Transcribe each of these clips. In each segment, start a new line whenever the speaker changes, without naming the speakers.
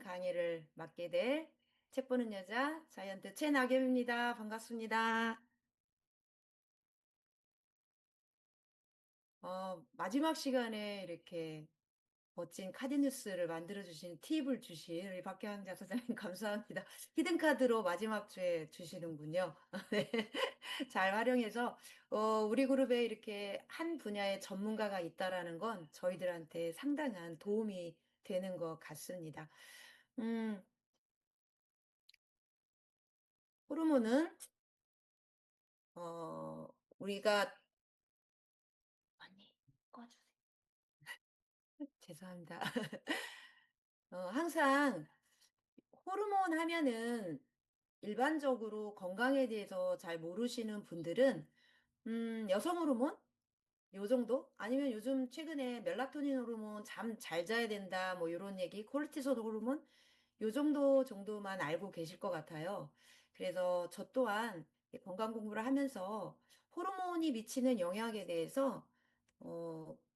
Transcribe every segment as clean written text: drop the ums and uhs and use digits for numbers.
강의를 맡게 될 책 보는 여자 자이언트 최낙엽입니다. 반갑습니다. 마지막 시간에 이렇게 멋진 카드 뉴스를 만들어주신 팁을 주신 우리 박혜영 작가님 감사합니다. 히든카드로 마지막 주에 주시는군요. 네. 잘 활용해서 우리 그룹에 이렇게 한 분야의 전문가가 있다라는 건 저희들한테 상당한 도움이 되는 것 같습니다. 음, 호르몬은 우리가 언니 꺼주세요. 죄송합니다. 항상 호르몬 하면은 일반적으로 건강에 대해서 잘 모르시는 분들은 여성 호르몬? 요 정도? 아니면 요즘 최근에 멜라토닌 호르몬 잠 잘 자야 된다 뭐 이런 얘기, 코르티솔 호르몬 요 정도만 알고 계실 것 같아요. 그래서 저 또한 이 건강 공부를 하면서 호르몬이 미치는 영향에 대해서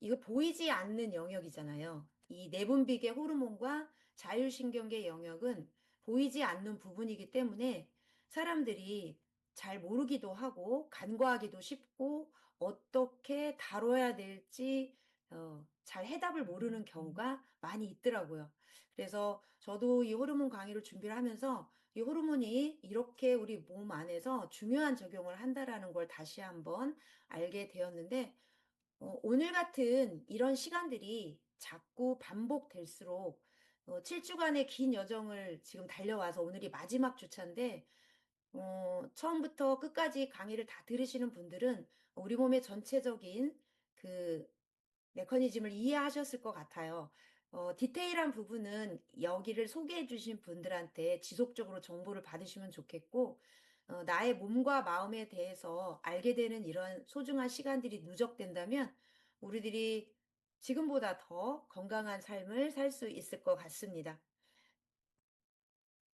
이거 보이지 않는 영역이잖아요. 이 내분비계 호르몬과 자율신경계 영역은 보이지 않는 부분이기 때문에 사람들이 잘 모르기도 하고 간과하기도 쉽고 어떻게 다뤄야 될지 잘 해답을 모르는 경우가 많이 있더라고요. 그래서 저도 이 호르몬 강의를 준비를 하면서 이 호르몬이 이렇게 우리 몸 안에서 중요한 적용을 한다라는 걸 다시 한번 알게 되었는데 오늘 같은 이런 시간들이 자꾸 반복될수록 7주간의 긴 여정을 지금 달려와서 오늘이 마지막 주차인데 처음부터 끝까지 강의를 다 들으시는 분들은 우리 몸의 전체적인 그 메커니즘을 이해하셨을 것 같아요. 디테일한 부분은 여기를 소개해 주신 분들한테 지속적으로 정보를 받으시면 좋겠고, 나의 몸과 마음에 대해서 알게 되는 이런 소중한 시간들이 누적된다면 우리들이 지금보다 더 건강한 삶을 살 수 있을 것 같습니다.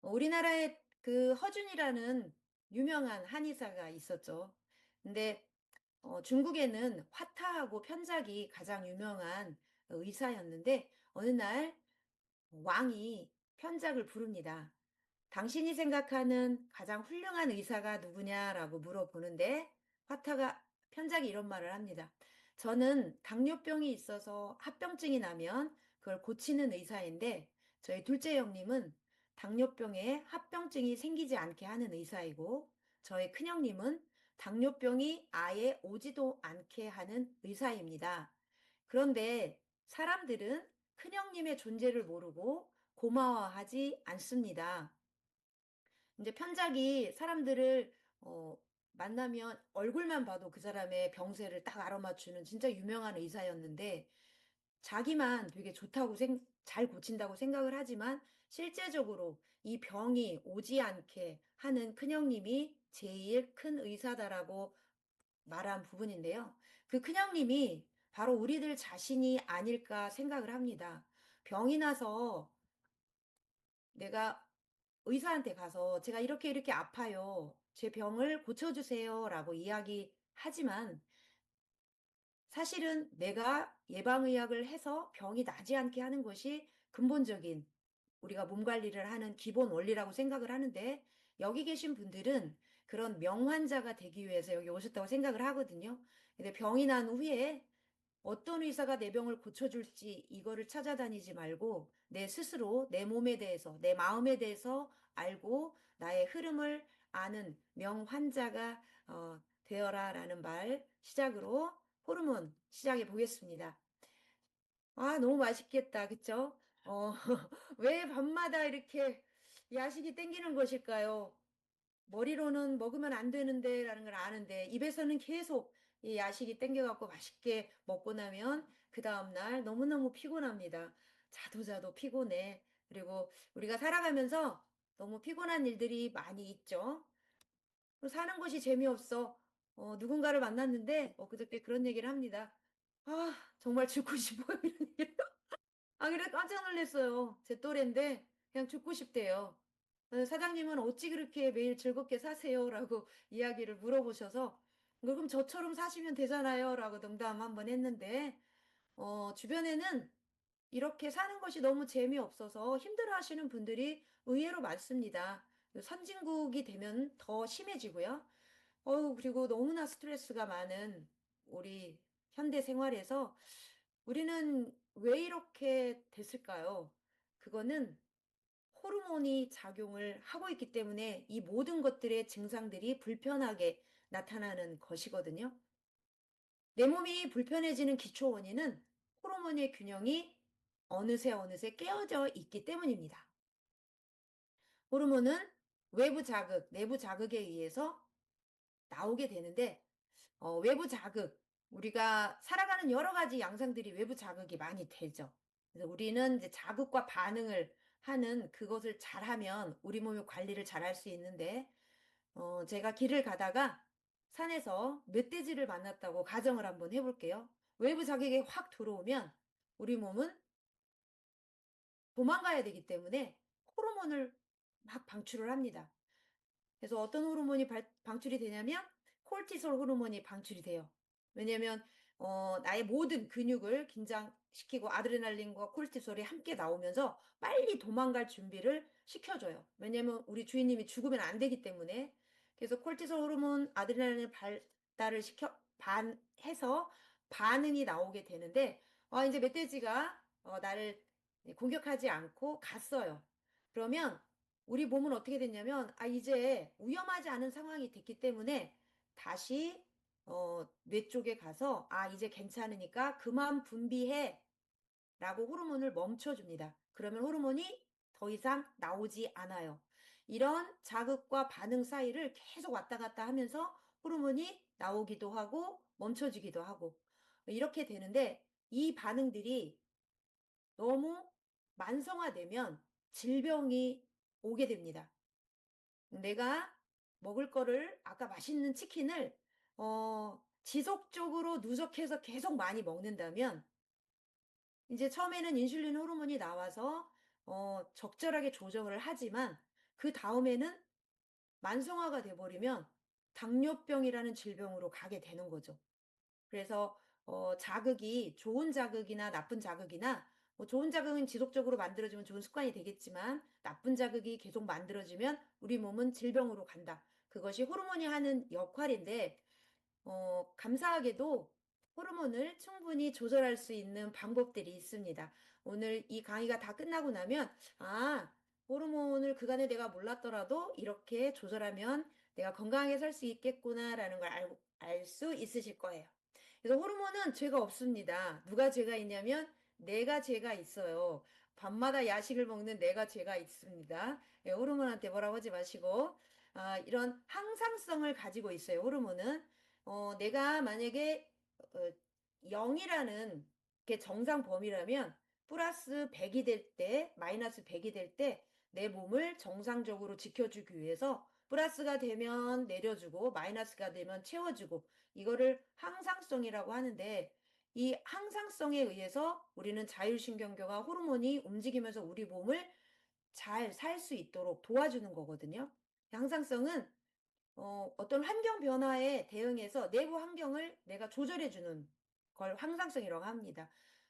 우리나라에 그 허준이라는 유명한 한의사가 있었죠. 근데 중국에는 화타하고 편작이 가장 유명한 의사였는데 어느 날 왕이 편작을 부릅니다. 당신이 생각하는 가장 훌륭한 의사가 누구냐라고 물어보는데 화타가 편작이 이런 말을 합니다. 저는 당뇨병이 있어서 합병증이 나면 그걸 고치는 의사인데 저희 둘째 형님은 당뇨병에 합병증이 생기지 않게 하는 의사이고 저희 큰형님은 당뇨병이 아예 오지도 않게 하는 의사입니다. 그런데 사람들은 큰형님의 존재를 모르고 고마워하지 않습니다. 이제 편작이 사람들을 어, 만나면 얼굴만 봐도 그 사람의 병세를 딱 알아맞추는 진짜 유명한 의사였는데 자기만 되게 좋다고 잘 고친다고 생각을 하지만 실제적으로 이 병이 오지 않게 하는 큰형님이 제일 큰 의사다라고 말한 부분인데요. 그 큰형님이 바로 우리들 자신이 아닐까 생각을 합니다. 병이 나서 내가 의사한테 가서 제가 이렇게 이렇게 아파요. 제 병을 고쳐주세요. 라고 이야기하지만 사실은 내가 예방의학을 해서 병이 나지 않게 하는 것이 근본적인 우리가 몸 관리를 하는 기본 원리라고 생각을 하는데 여기 계신 분들은 그런 명환자가 되기 위해서 여기 오셨다고 생각을 하거든요. 근데 병이 난 후에 어떤 의사가 내 병을 고쳐줄지 이거를 찾아다니지 말고 내 스스로 내 몸에 대해서 내 마음에 대해서 알고 나의 흐름을 아는 명환자가 되어라라는 말 시작으로 호르몬 시작해 보겠습니다. 아, 너무 맛있겠다. 그쵸? 어, 왜 밤마다 이렇게 야식이 땡기는 것일까요? 머리로는 먹으면 안 되는데라는 걸 아는데 입에서는 계속 이 야식이 땡겨갖고 맛있게 먹고 나면 그 다음날 너무너무 피곤합니다. 자도 피곤해. 그리고 우리가 살아가면서 너무 피곤한 일들이 많이 있죠. 사는 것이 재미없어. 누군가를 만났는데 그저께 그런 얘기를 합니다. 아, 정말 죽고 싶어요. 이런 얘기. 아, 그래 깜짝 놀랐어요. 제 또래인데 그냥 죽고 싶대요. 사장님은 어찌 그렇게 매일 즐겁게 사세요? 라고 이야기를 물어보셔서 그럼 저처럼 사시면 되잖아요. 라고 농담 한번 했는데 주변에는 이렇게 사는 것이 너무 재미없어서 힘들어하시는 분들이 의외로 많습니다. 선진국이 되면 더 심해지고요. 그리고 너무나 스트레스가 많은 우리 현대 생활에서 우리는 왜 이렇게 됐을까요? 그거는 호르몬이 작용을 하고 있기 때문에 이 모든 것들의 증상들이 불편하게 나타나는 것이거든요. 내 몸이 불편해지는 기초 원인은 호르몬의 균형이 어느새 깨어져 있기 때문입니다. 호르몬은 외부 자극, 내부 자극에 의해서 나오게 되는데, 외부 자극, 우리가 살아가는 여러 가지 양상들이 외부 자극이 많이 되죠. 그래서 우리는 이제 자극과 반응을 하는 그것을 잘하면 우리 몸의 관리를 잘할 수 있는데, 제가 길을 가다가 산에서 멧돼지를 만났다고 가정을 한번 해볼게요. 외부 자극이 확 들어오면 우리 몸은 도망가야 되기 때문에 호르몬을 막 방출을 합니다. 그래서 어떤 호르몬이 방출이 되냐면 콜티솔 호르몬이 방출이 돼요. 왜냐면 나의 모든 근육을 긴장시키고 아드레날린과 콜티솔이 함께 나오면서 빨리 도망갈 준비를 시켜줘요. 왜냐면 우리 주인님이 죽으면 안 되기 때문에. 그래서 콜티솔 호르몬 아드레날린 발달을 해서 반응이 나오게 되는데 이제 멧돼지가 나를 공격하지 않고 갔어요. 그러면 우리 몸은 어떻게 됐냐면, 이제 위험하지 않은 상황이 됐기 때문에 다시, 뇌 쪽에 가서, 이제 괜찮으니까 그만 분비해. 라고 호르몬을 멈춰줍니다. 그러면 호르몬이 더 이상 나오지 않아요. 이런 자극과 반응 사이를 계속 왔다 갔다 하면서 호르몬이 나오기도 하고 멈춰지기도 하고 이렇게 되는데 이 반응들이 너무 만성화되면 질병이 오게 됩니다. 내가 먹을 거를 아까 맛있는 치킨을 지속적으로 누적해서 계속 많이 먹는다면 이제 처음에는 인슐린 호르몬이 나와서 적절하게 조정을 하지만 그 다음에는 만성화가 돼버리면 당뇨병이라는 질병으로 가게 되는 거죠. 그래서 자극이 좋은 자극이나 나쁜 자극이나 뭐 좋은 자극은 지속적으로 만들어지면 좋은 습관이 되겠지만 나쁜 자극이 계속 만들어지면 우리 몸은 질병으로 간다. 그것이 호르몬이 하는 역할인데 감사하게도 호르몬을 충분히 조절할 수 있는 방법들이 있습니다. 오늘 이 강의가 다 끝나고 나면 호르몬을 그간에 내가 몰랐더라도 이렇게 조절하면 내가 건강하게 살 수 있겠구나라는 걸 알 수 있으실 거예요. 그래서 호르몬은 죄가 없습니다. 누가 죄가 있냐면 내가 죄가 있어요. 밤마다 야식을 먹는 내가 죄가 있습니다. 호르몬한테 뭐라고 하지 마시고 이런 항상성을 가지고 있어요. 호르몬은 내가 만약에 어, 0이라는 게 정상 범위라면 플러스 100이 될 때, 마이너스 100이 될 때 내 몸을 정상적으로 지켜주기 위해서 플러스가 되면 내려주고 마이너스가 되면 채워주고 이거를 항상성이라고 하는데 이 항상성에 의해서 우리는 자율신경계와 호르몬이 움직이면서 우리 몸을 잘 살 수 있도록 도와주는 거거든요. 항상성은 어떤 환경 변화에 대응해서 내부 환경을 내가 조절해주는 걸 항상성이라고 합니다.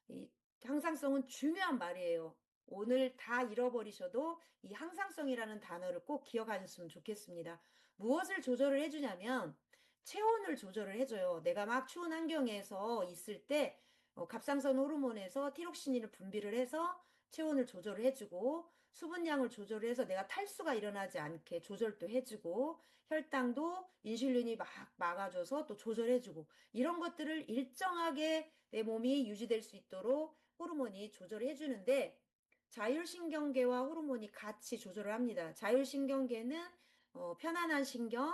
이 항상성은 중요한 말이에요. 오늘 다 잃어버리셔도 이 항상성이라는 단어를 꼭 기억하셨으면 좋겠습니다. 무엇을 조절을 해주냐면 체온을 조절을 해줘요. 내가 막 추운 환경에서 있을 때 갑상선 호르몬에서 티록시닌을 분비를 해서 체온을 조절을 해주고 수분량을 조절해서 내가 탈수가 일어나지 않게 조절도 해주고 혈당도 인슐린이 막 막아줘서 또 조절해주고 이런 것들을 일정하게 내 몸이 유지될 수 있도록 호르몬이 조절해주는데 자율신경계와 호르몬이 같이 조절을 합니다. 자율신경계는 편안한 신경,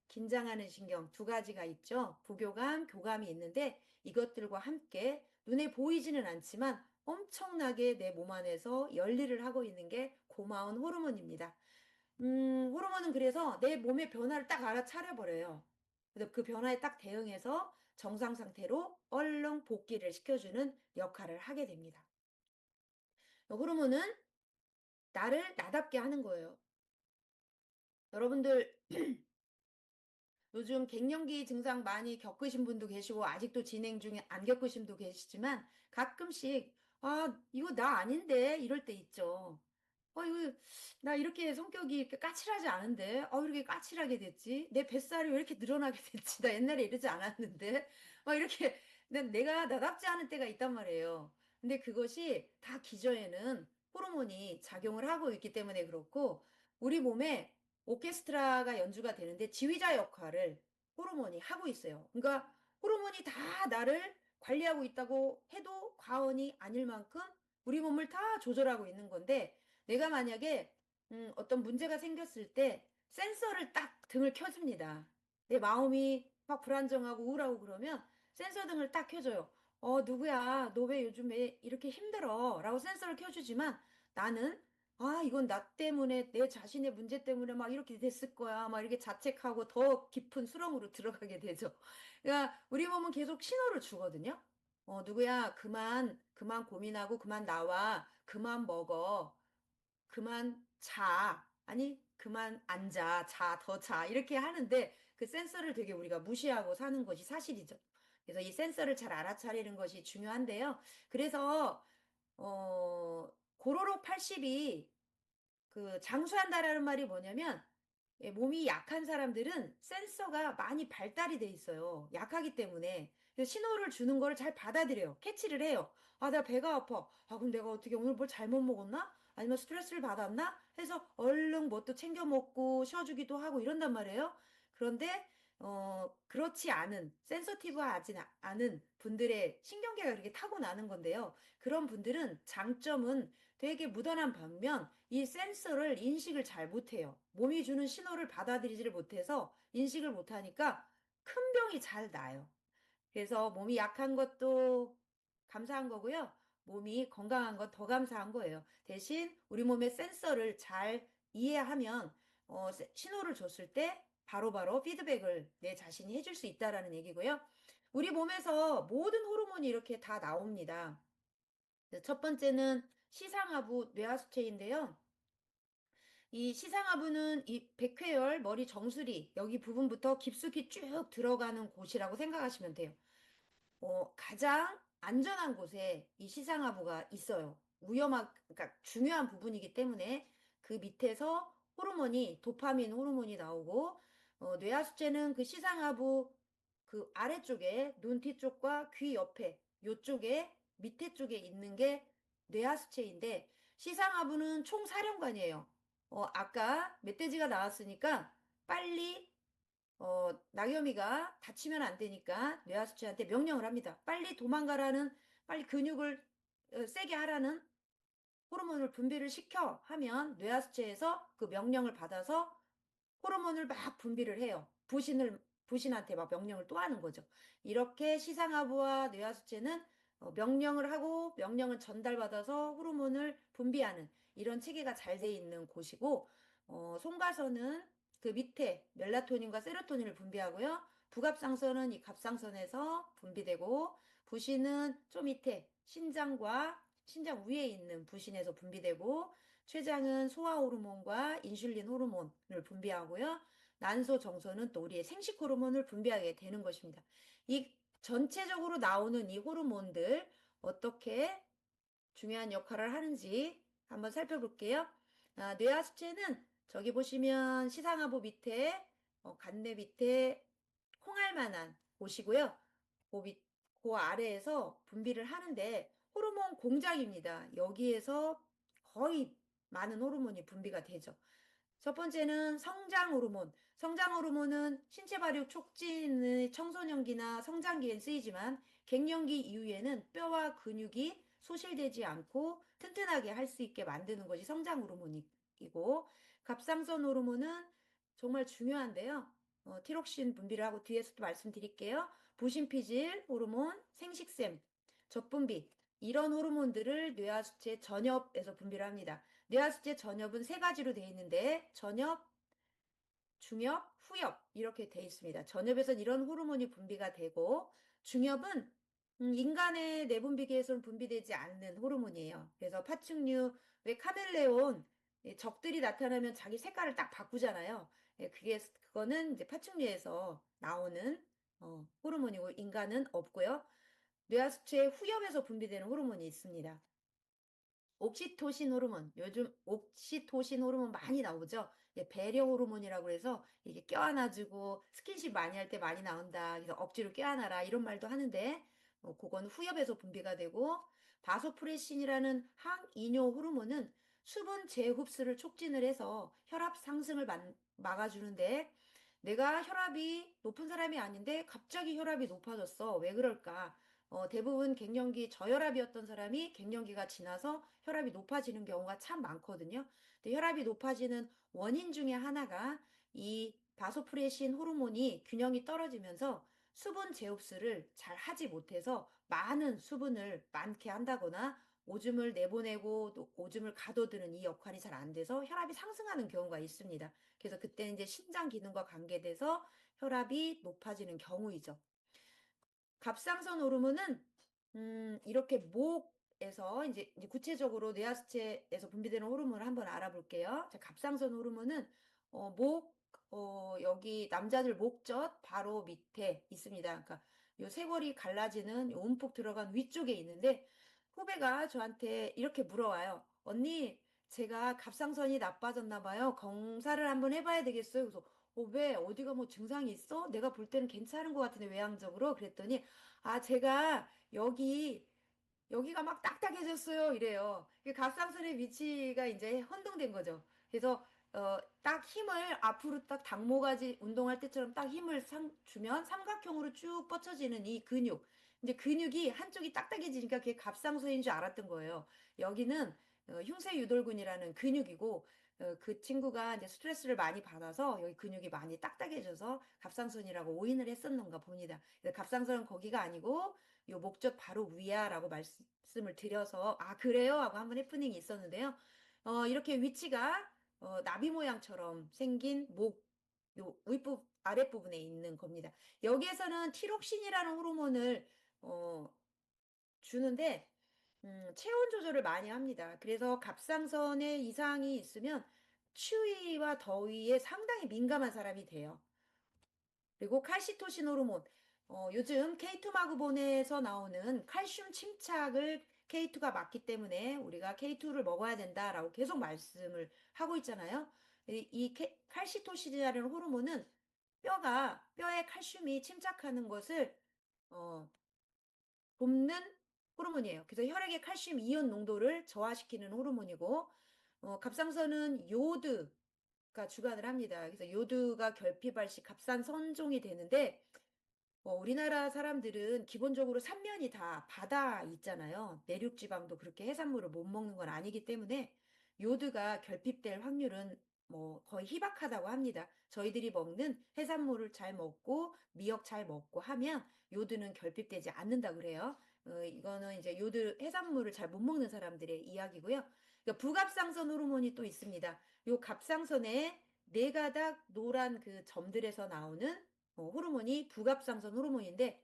긴장하는 신경 두 가지가 있죠. 부교감, 교감이 있는데 이것들과 함께 눈에 보이지는 않지만 엄청나게 내 몸 안에서 열일을 하고 있는 게 고마운 호르몬입니다. 호르몬은 그래서 내 몸의 변화를 딱 알아차려버려요. 그래서 그 변화에 딱 대응해서 정상 상태로 얼른 복귀를 시켜주는 역할을 하게 됩니다. 호르몬은 나를 나답게 하는 거예요. 여러분들 요즘 갱년기 증상 많이 겪으신 분도 계시고 아직도 진행 중에 안 겪으신 분도 계시지만 가끔씩 아, 이거 나 아닌데? 이럴 때 있죠. 이거, 나 이렇게 성격이 이렇게 까칠하지 않은데? 이렇게 까칠하게 됐지? 내 뱃살이 왜 이렇게 늘어나게 됐지? 나 옛날에 이러지 않았는데? 이렇게, 내가 나답지 않은 때가 있단 말이에요. 근데 그것이 다 기저에는 호르몬이 작용을 하고 있기 때문에 그렇고, 우리 몸에 오케스트라가 연주가 되는데 지휘자 역할을 호르몬이 하고 있어요. 그러니까 호르몬이 다 나를 관리하고 있다고 해도 과언이 아닐 만큼 우리 몸을 다 조절하고 있는 건데 내가 만약에 어떤 문제가 생겼을 때 센서를 딱 등을 켜줍니다. 내 마음이 막 불안정하고 우울하고 그러면 센서 등을 딱 켜줘요. 누구야? 너 왜 요즘에 이렇게 힘들어? 라고 센서를 켜주지만 나는 이건 나 때문에 내 자신의 문제 때문에 막 이렇게 됐을 거야. 막 이렇게 자책하고 더 깊은 수렁으로 들어가게 되죠. 그러니까 우리 몸은 계속 신호를 주거든요. 누구야, 그만 고민하고, 그만 나와, 그만 먹어, 그만 자, 아니, 그만 앉아, 더 자, 이렇게 하는데 그 센서를 되게 우리가 무시하고 사는 것이 사실이죠. 그래서 이 센서를 잘 알아차리는 것이 중요한데요. 그래서, 고로록 80이 그 장수한다라는 말이 뭐냐면 몸이 약한 사람들은 센서가 많이 발달이 돼 있어요. 약하기 때문에. 그래서 신호를 주는 거를 잘 받아들여요. 캐치를 해요. 나 배가 아파. 그럼 내가 어떻게 오늘 뭘 잘못 먹었나? 아니면 스트레스를 받았나? 해서 얼른 뭐 또 챙겨 먹고 쉬어주기도 하고 이런단 말이에요. 그런데 그렇지 않은 센서티브하지 않은 분들의 신경계가 그렇게 타고나는 건데요. 그런 분들은 장점은 되게 무던한 반면 이 센서를 인식을 잘 못해요. 몸이 주는 신호를 받아들이지를 못해서 인식을 못하니까 큰 병이 잘 나요. 그래서 몸이 약한 것도 감사한 거고요. 몸이 건강한 건 더 감사한 거예요. 대신 우리 몸의 센서를 잘 이해하면 신호를 줬을 때 바로바로 피드백을 내 자신이 해줄 수 있다라는 얘기고요. 우리 몸에서 모든 호르몬이 이렇게 다 나옵니다. 첫 번째는 시상하부 뇌하수체인데요. 이 시상하부는 이 백회열, 머리 정수리, 여기 부분부터 깊숙이 쭉 들어가는 곳이라고 생각하시면 돼요. 가장 안전한 곳에 이 시상하부가 있어요. 그러니까 중요한 부분이기 때문에 그 밑에서 도파민 호르몬이 나오고, 뇌하수체는 그 시상하부 그 아래쪽에, 눈 뒤쪽과 귀 옆에, 요쪽에, 밑에 쪽에 있는 게 뇌하수체인데, 시상하부는 총사령관이에요. 아까 멧돼지가 나왔으니까 빨리 나겸이가 다치면 안 되니까 뇌하수체한테 명령을 합니다. 빨리 도망가라는, 빨리 근육을 세게 하라는 호르몬을 분비를 시켜 하면 뇌하수체에서 그 명령을 받아서 호르몬을 막 분비를 해요. 부신한테 막 명령을 또 하는 거죠. 이렇게 시상하부와 뇌하수체는 명령을 하고 명령을 전달받아서 호르몬을 분비하는 이런 체계가 잘 돼 있는 곳이고, 송가선은 그 밑에 멜라토닌과 세로토닌을 분비하고요. 부갑상선은 이 갑상선에서 분비되고, 부신은 좀 밑에 신장과 신장 위에 있는 부신에서 분비되고, 췌장은 소화 호르몬과 인슐린 호르몬을 분비하고요. 난소, 정소는 또 우리의 생식 호르몬을 분비하게 되는 것입니다. 이 전체적으로 나오는 이 호르몬들 어떻게 중요한 역할을 하는지 한번 살펴볼게요. 뇌하수체는 저기 보시면 시상하부 밑에 간내 밑에 콩알만한 곳이고요. 그 아래에서 분비를 하는데 호르몬 공장입니다. 여기에서 거의 많은 호르몬이 분비가 되죠. 첫 번째는 성장 호르몬. 성장 호르몬은 신체 발육 촉진의 청소년기나 성장기엔 쓰이지만 갱년기 이후에는 뼈와 근육이 소실되지 않고 튼튼하게 할 수 있게 만드는 것이 성장 호르몬이고, 갑상선 호르몬은 정말 중요한데요. 티록신 분비를 하고 뒤에서도 말씀드릴게요. 부신피질 호르몬, 생식샘, 젖분비 이런 호르몬들을 뇌하수체 전엽에서 분비를 합니다. 뇌하수체 전엽은 세 가지로 되어 있는데 전엽, 중엽, 후엽 이렇게 되어 있습니다. 전엽에서는 이런 호르몬이 분비가 되고 중엽은 인간의 내분비계에서는 분비되지 않는 호르몬이에요. 그래서 파충류, 왜 카멜레온 적들이 나타나면 자기 색깔을 딱 바꾸잖아요. 그거는 이제 파충류에서 나오는 호르몬이고 인간은 없고요. 뇌하수체 후엽에서 분비되는 호르몬이 있습니다. 옥시토신 호르몬, 요즘 옥시토신 호르몬 많이 나오죠? 예, 배려 호르몬이라고 해서 이게 껴안아주고 스킨십 많이 할 때 많이 나온다. 그래서 억지로 껴안아라. 이런 말도 하는데, 그건 후엽에서 분비가 되고, 바소프레신이라는 항이뇨 호르몬은 수분 재흡수를 촉진을 해서 혈압 상승을 막아주는데, 내가 혈압이 높은 사람이 아닌데 갑자기 혈압이 높아졌어. 왜 그럴까? 대부분 갱년기 저혈압이었던 사람이 갱년기가 지나서 혈압이 높아지는 경우가 참 많거든요. 근데 혈압이 높아지는 원인 중에 하나가 이 바소프레신 호르몬이 균형이 떨어지면서 수분 재흡수를 잘 하지 못해서 많은 수분을 많게 한다거나 오줌을 내보내고 또 오줌을 가둬두는 이 역할이 잘 안 돼서 혈압이 상승하는 경우가 있습니다. 그래서 그때는 이제 신장 기능과 관계돼서 혈압이 높아지는 경우이죠. 갑상선 호르몬은 이렇게 목에서 이제 구체적으로 뇌하수체에서 분비되는 호르몬을 한번 알아볼게요. 자, 갑상선 호르몬은 목 여기 남자들 목젖 바로 밑에 있습니다. 그러니까 요 쇄골이 갈라지는 요 움푹 들어간 위쪽에 있는데 후배가 저한테 이렇게 물어와요. 언니, 제가 갑상선이 나빠졌나 봐요. 검사를 한번 해봐야 되겠어요. 그래서 왜 어디가 뭐 증상이 있어? 내가 볼 때는 괜찮은 것 같은데 외향적으로 그랬더니 아, 제가 여기가 막 딱딱해졌어요. 이래요. 이 갑상선의 위치가 이제 혼동된 거죠. 그래서 딱 힘을 앞으로 딱 닭모가지 운동할 때처럼 딱 힘을 주면 삼각형으로 쭉 뻗쳐지는 이 근육. 이제 근육이 한쪽이 딱딱해지니까 그게 갑상선인 줄 알았던 거예요. 여기는 흉쇄유돌근이라는 근육이고 그 친구가 이제 스트레스를 많이 받아서 여기 근육이 많이 딱딱해져서 갑상선이라고 오인을 했었는가 봅니다. 갑상선은 거기가 아니고 요 목젖 바로 위야라고 말씀을 드려서 아 그래요 하고 한번 해프닝이 있었는데요. 이렇게 위치가 나비 모양처럼 생긴 목 요 윗부 아랫부분에 있는 겁니다. 여기에서는 티록신이라는 호르몬을 어, 주는데 체온 조절을 많이 합니다. 그래서 갑상선에 이상이 있으면 추위와 더위에 상당히 민감한 사람이 돼요. 그리고 칼시토신 호르몬. 요즘 K2마그본에서 나오는 칼슘 침착을 K2가 맞기 때문에 우리가 K2를 먹어야 된다라고 계속 말씀을 하고 있잖아요. 이 칼시토신이라는 호르몬은 뼈에 칼슘이 침착하는 것을 어, 돕는 호르몬이에요. 그래서 혈액의 칼슘 이온 농도를 저하시키는 호르몬이고, 갑상선은 요드가 주관을 합니다. 그래서 요드가 결핍할 시 갑상선종이 되는데, 우리나라 사람들은 기본적으로 삼면이 다 바다 있잖아요. 내륙 지방도 그렇게 해산물을 못 먹는 건 아니기 때문에 요드가 결핍될 확률은 뭐 거의 희박하다고 합니다. 저희들이 먹는 해산물을 잘 먹고 미역 잘 먹고 하면 요드는 결핍되지 않는다 그래요. 이거는 이제 요드 해산물을 잘 못 먹는 사람들의 이야기고요. 그러니까 부갑상선 호르몬이 또 있습니다. 요 갑상선에 네 가닥 노란 그 점들에서 나오는 호르몬이 부갑상선 호르몬인데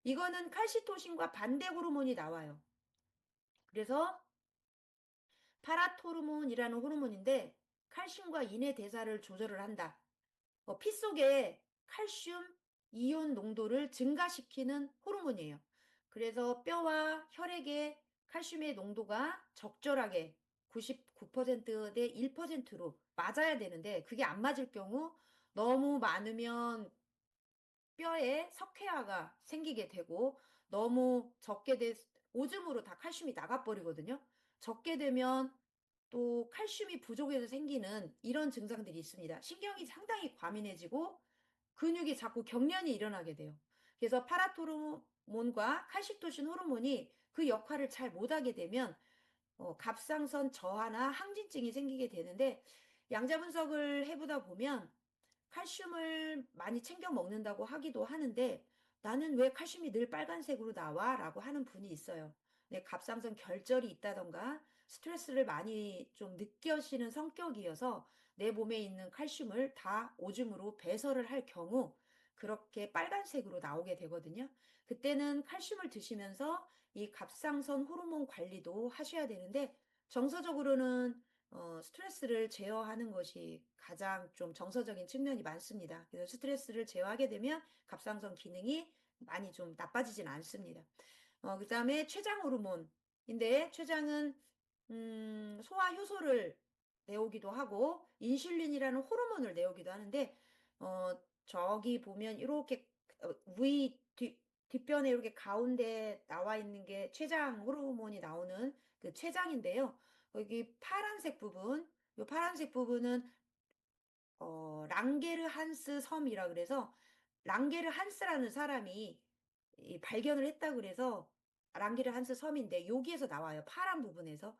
이거는 칼시토신과 반대 호르몬이 나와요. 그래서 파라토르몬이라는 호르몬인데 칼슘과 인의 대사를 조절을 한다. 피 속에 칼슘 이온 농도를 증가시키는 호르몬이에요. 그래서 뼈와 혈액의 칼슘의 농도가 적절하게 99%대 1%로 맞아야 되는데 그게 안 맞을 경우 너무 많으면 뼈에 석회화가 생기게 되고 너무 적게 돼 오줌으로 다 칼슘이 나가버리거든요. 적게 되면 또 칼슘이 부족해서 생기는 이런 증상들이 있습니다. 신경이 상당히 과민해지고 근육이 자꾸 경련이 일어나게 돼요. 그래서 파라토르몬과 칼시토신 호르몬이 그 역할을 잘 못하게 되면 갑상선 저하나 항진증이 생기게 되는데 양자 분석을 해보다 보면 칼슘을 많이 챙겨 먹는다고 하기도 하는데 나는 왜 칼슘이 늘 빨간색으로 나와? 라고 하는 분이 있어요. 네, 갑상선 결절이 있다던가 스트레스를 많이 좀 느껴지는 성격이어서 내 몸에 있는 칼슘을 다 오줌으로 배설을 할 경우 그렇게 빨간색으로 나오게 되거든요. 그때는 칼슘을 드시면서 이 갑상선 호르몬 관리도 하셔야 되는데 정서적으로는 스트레스를 제어하는 것이 가장 좀 정서적인 측면이 많습니다. 그래서 스트레스를 제어하게 되면 갑상선 기능이 많이 좀 나빠지진 않습니다. 그다음에 췌장 호르몬인데 췌장은 소화 효소를 내오기도 하고 인슐린이라는 호르몬을 내오기도 하는데 저기 보면 이렇게 위 뒷변에 이렇게 가운데 나와 있는 게 췌장 호르몬이 나오는 그 췌장인데요. 여기 파란색 부분, 이 파란색 부분은 랑게르 한스 섬이라 그래서 랑게르 한스라는 사람이 이 발견을 했다 그래서 랑게르 한스 섬인데 여기에서 나와요. 파란 부분에서.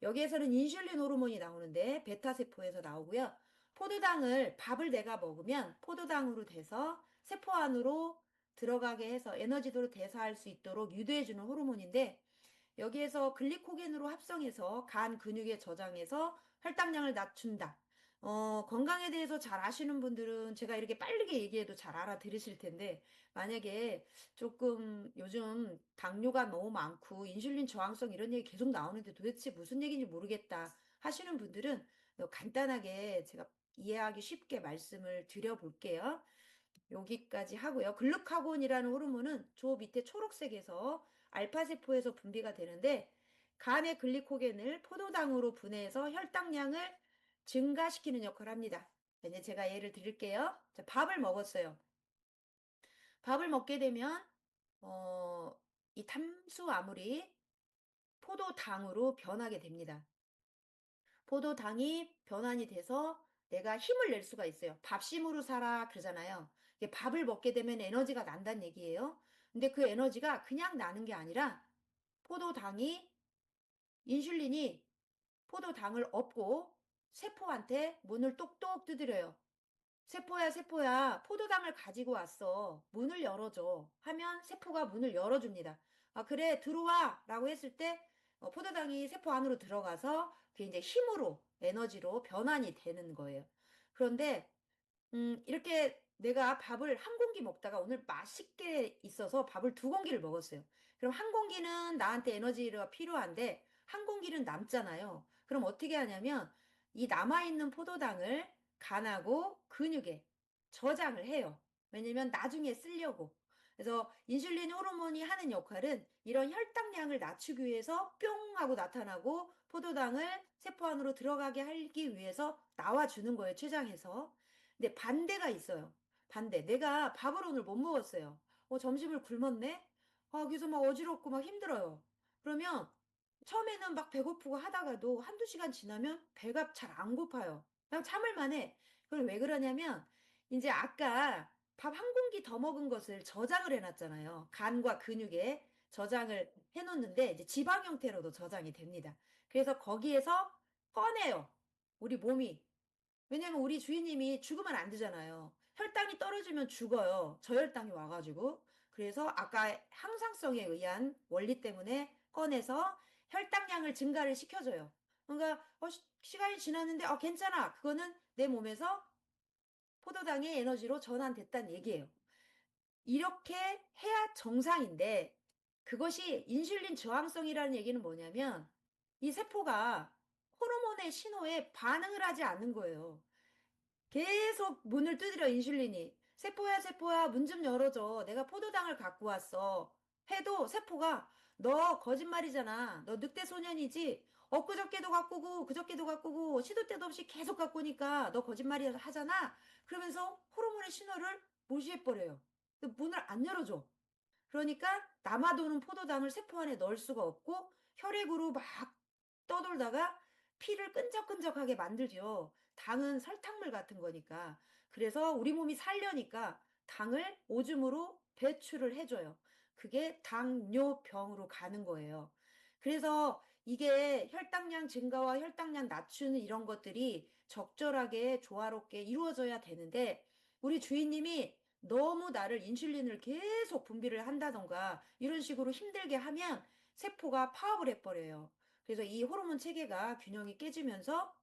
여기에서는 인슐린 호르몬이 나오는데 베타 세포에서 나오고요. 포도당을 밥을 내가 먹으면 포도당으로 돼서 세포 안으로 들어가게 해서 에너지도로 대사할 수 있도록 유도해주는 호르몬인데 여기에서 글리코겐으로 합성해서 간 근육에 저장해서 혈당량을 낮춘다. 건강에 대해서 잘 아시는 분들은 제가 이렇게 빠르게 얘기해도 잘 알아들으실 텐데, 만약에 조금 요즘 당뇨가 너무 많고 인슐린 저항성 이런 얘기 계속 나오는데 도대체 무슨 얘기인지 모르겠다 하시는 분들은 간단하게 제가 이해하기 쉽게 말씀을 드려볼게요. 여기까지 하고요. 글루카곤이라는 호르몬은 저 밑에 초록색에서 알파세포에서 분비가 되는데 간의 글리코겐을 포도당으로 분해해서 혈당량을 증가시키는 역할을 합니다. 이제 제가 예를 드릴게요. 자, 밥을 먹었어요. 밥을 먹게 되면 어, 이 탄수화물이 포도당으로 변하게 됩니다. 포도당이 변환이 돼서 내가 힘을 낼 수가 있어요. 밥심으로 살아 그러잖아요. 이게 밥을 먹게 되면 에너지가 난다는 얘기예요. 근데 그 에너지가 그냥 나는 게 아니라 포도당이 인슐린이 포도당을 업고 세포한테 문을 똑똑 두드려요. 세포야, 세포야, 포도당을 가지고 왔어. 문을 열어줘. 하면 세포가 문을 열어줍니다. 아, 그래, 들어와. 라고 했을 때, 포도당이 세포 안으로 들어가서 그게 이제 힘으로, 에너지로 변환이 되는 거예요. 그런데 이렇게 내가 밥을 한 공기 먹다가 오늘 맛있게 있어서 밥을 두 공기를 먹었어요. 그럼 한 공기는 나한테 에너지가 필요한데 한 공기는 남잖아요. 그럼 어떻게 하냐면 이 남아있는 포도당을 간하고 근육에 저장을 해요. 왜냐면 나중에 쓰려고. 그래서 인슐린 호르몬이 하는 역할은 이런 혈당량을 낮추기 위해서 뿅 하고 나타나고 포도당을 세포 안으로 들어가게 하기 위해서 나와주는 거예요, 췌장에서. 근데 반대가 있어요. 반대. 내가 밥을 오늘 못 먹었어요. 점심을 굶었네? 그래서 막 어지럽고 막 힘들어요. 그러면 처음에는 막 배고프고 하다가도 한두 시간 지나면 배가 잘 안 고파요. 그냥 참을만 해. 그걸 왜 그러냐면 이제 아까 밥 한 공기 더 먹은 것을 저장을 해놨잖아요. 간과 근육에 저장을 해놓는데 이제 지방 형태로도 저장이 됩니다. 그래서 거기에서 꺼내요. 우리 몸이. 왜냐면 우리 주인님이 죽으면 안 되잖아요. 혈당이 떨어지면 죽어요. 저혈당이 와가지고. 그래서 아까 항상성에 의한 원리 때문에 꺼내서 혈당량을 증가를 시켜줘요. 그러니까 시간이 지났는데 괜찮아. 그거는 내 몸에서 포도당의 에너지로 전환됐다는 얘기예요. 이렇게 해야 정상인데 그것이 인슐린 저항성이라는 얘기는 뭐냐면 이 세포가 호르몬의 신호에 반응을 하지 않는 거예요. 계속 문을 두드려 인슐린이. 세포야 세포야 문 좀 열어줘. 내가 포도당을 갖고 왔어. 해도 세포가 너 거짓말이잖아. 너 늑대 소년이지. 엊그저께도 가꾸고 그저께도 가꾸고 시도 때도 없이 계속 가꾸니까 너 거짓말이 하잖아. 그러면서 호르몬의 신호를 무시해버려요. 문을 안 열어줘. 그러니까 남아도는 포도당을 세포 안에 넣을 수가 없고 혈액으로 막 떠돌다가 피를 끈적끈적하게 만들죠. 당은 설탕물 같은 거니까. 그래서 우리 몸이 살려니까 당을 오줌으로 배출을 해줘요. 그게 당뇨병으로 가는 거예요. 그래서 이게 혈당량 증가와 혈당량 낮추는 이런 것들이 적절하게 조화롭게 이루어져야 되는데 우리 주인님이 너무 나를 인슐린을 계속 분비를 한다던가 이런 식으로 힘들게 하면 세포가 파업을 해버려요. 그래서 이 호르몬 체계가 균형이 깨지면서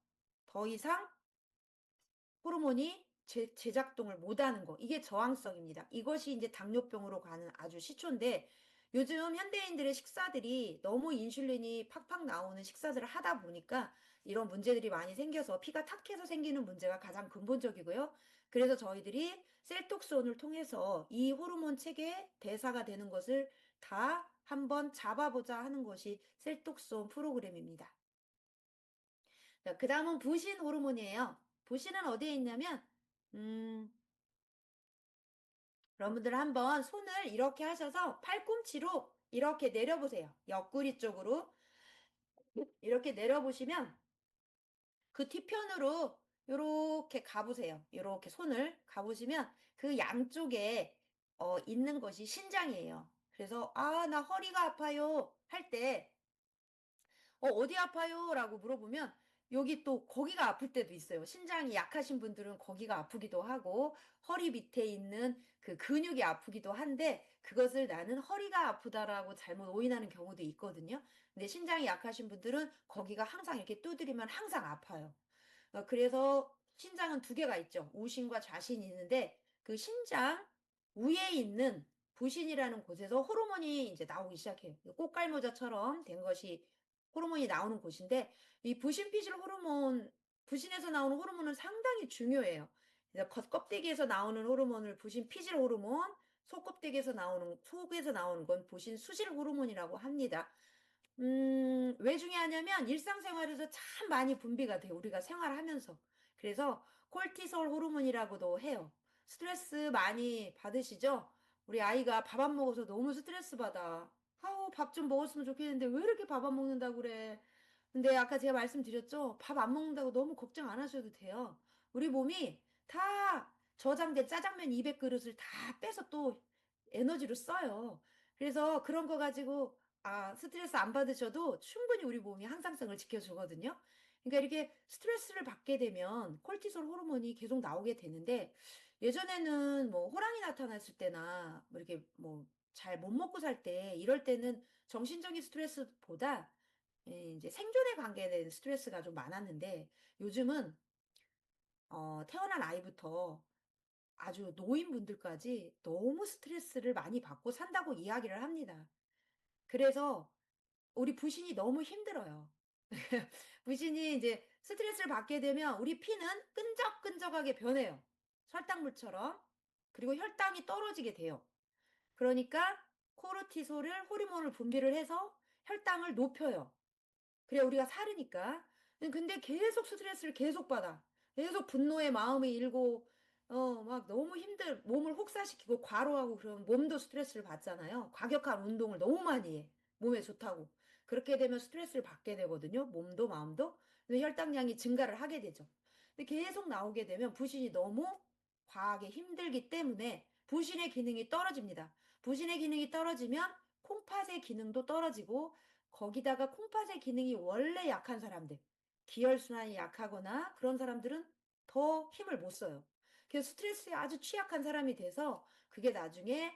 더 이상 호르몬이 제작동을 못하는 거. 이게 저항성입니다. 이것이 이제 당뇨병으로 가는 아주 시초인데 요즘 현대인들의 식사들이 너무 인슐린이 팍팍 나오는 식사들을 하다 보니까 이런 문제들이 많이 생겨서 피가 탁해서 생기는 문제가 가장 근본적이고요. 그래서 저희들이 셀톡스온을 통해서 이 호르몬 체계 대사가 되는 것을 다 한번 잡아보자 하는 것이 셀톡스온 프로그램입니다. 자, 그 다음은 부신 호르몬이에요. 부신은 어디에 있냐면, 음, 여러분들 한번 손을 이렇게 하셔서 팔꿈치로 이렇게 내려보세요. 옆구리 쪽으로 이렇게 내려보시면 그 뒤편으로 이렇게 가보세요. 이렇게 손을 가보시면 그 양쪽에 있는 것이 신장이에요. 그래서 아, 나 허리가 아파요 할 때 어디 아파요? 라고 물어보면 여기 또 거기가 아플 때도 있어요. 신장이 약하신 분들은 거기가 아프기도 하고 허리 밑에 있는 그 근육이 아프기도 한데 그것을 나는 허리가 아프다라고 잘못 오인하는 경우도 있거든요. 근데 신장이 약하신 분들은 거기가 항상 이렇게 두드리면 항상 아파요. 그래서 신장은 두 개가 있죠. 우신과 좌신이 있는데 그 신장 위에 있는 부신이라는 곳에서 호르몬이 이제 나오기 시작해요. 꽃갈모자처럼 된 것이 호르몬이 나오는 곳인데 이 부신 피질 호르몬, 부신에서 나오는 호르몬은 상당히 중요해요. 그래서 겉껍데기에서 나오는 호르몬을 부신 피질 호르몬, 속에서 나오는 건 부신 수질 호르몬이라고 합니다. 왜 중요하냐면 일상생활에서 참 많이 분비가 돼요. 우리가 생활하면서. 그래서 콜티솔 호르몬이라고도 해요. 스트레스 많이 받으시죠? 우리 아이가 밥 안 먹어서 너무 스트레스 받아. 아우, 밥 좀 먹었으면 좋겠는데 왜 이렇게 밥 안 먹는다고 그래? 근데 아까 제가 말씀드렸죠? 밥 안 먹는다고 너무 걱정 안 하셔도 돼요. 우리 몸이 다 저장된 짜장면 200그릇을 다 빼서 또 에너지로 써요. 그래서 그런 거 가지고 스트레스 안 받으셔도 충분히 우리 몸이 항상성을 지켜주거든요. 그러니까 이렇게 스트레스를 받게 되면 콜티솔 호르몬이 계속 나오게 되는데 예전에는 뭐 호랑이 나타났을 때나 뭐 이렇게 뭐 잘 못 먹고 살 때 이럴 때는 정신적인 스트레스보다 이제 생존에 관계된 스트레스가 좀 많았는데 요즘은 태어난 아이부터 아주 노인분들까지 너무 스트레스를 많이 받고 산다고 이야기를 합니다. 그래서 우리 부신이 너무 힘들어요. 부신이 이제 스트레스를 받게 되면 우리 피는 끈적끈적하게 변해요. 설탕물처럼. 그리고 혈당이 떨어지게 돼요. 그러니까 코르티솔을 호르몬을 분비를 해서 혈당을 높여요. 그래 우리가 살으니까. 근데 계속 스트레스를 계속 받아. 계속 분노의 마음이 일고 막 너무 몸을 혹사시키고 과로하고 그러면 몸도 스트레스를 받잖아요. 과격한 운동을 너무 많이 해. 몸에 좋다고. 그렇게 되면 스트레스를 받게 되거든요. 몸도 마음도. 근데 혈당량이 증가를 하게 되죠. 근데 계속 나오게 되면 부신이 너무 과하게 힘들기 때문에 부신의 기능이 떨어집니다. 부신의 기능이 떨어지면 콩팥의 기능도 떨어지고 거기다가 콩팥의 기능이 원래 약한 사람들, 기혈순환이 약하거나 그런 사람들은 더 힘을 못 써요. 그래서 스트레스에 아주 취약한 사람이 돼서 그게 나중에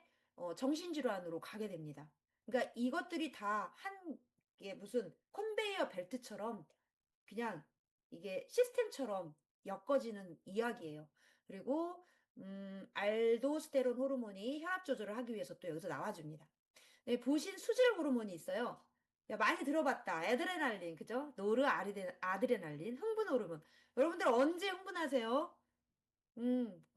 정신질환으로 가게 됩니다. 그러니까 이것들이 다 한, 게 무슨 컨베이어 벨트처럼 그냥 이게 시스템처럼 엮어지는 이야기예요. 그리고 알도스테론 호르몬이 혈압 조절을 하기 위해서 또 여기서 나와줍니다. 네, 보신 수질 호르몬이 있어요. 야, 많이 들어봤다. 에드레날린, 그죠? 아드레날린, 흥분 호르몬. 여러분들 언제 흥분하세요?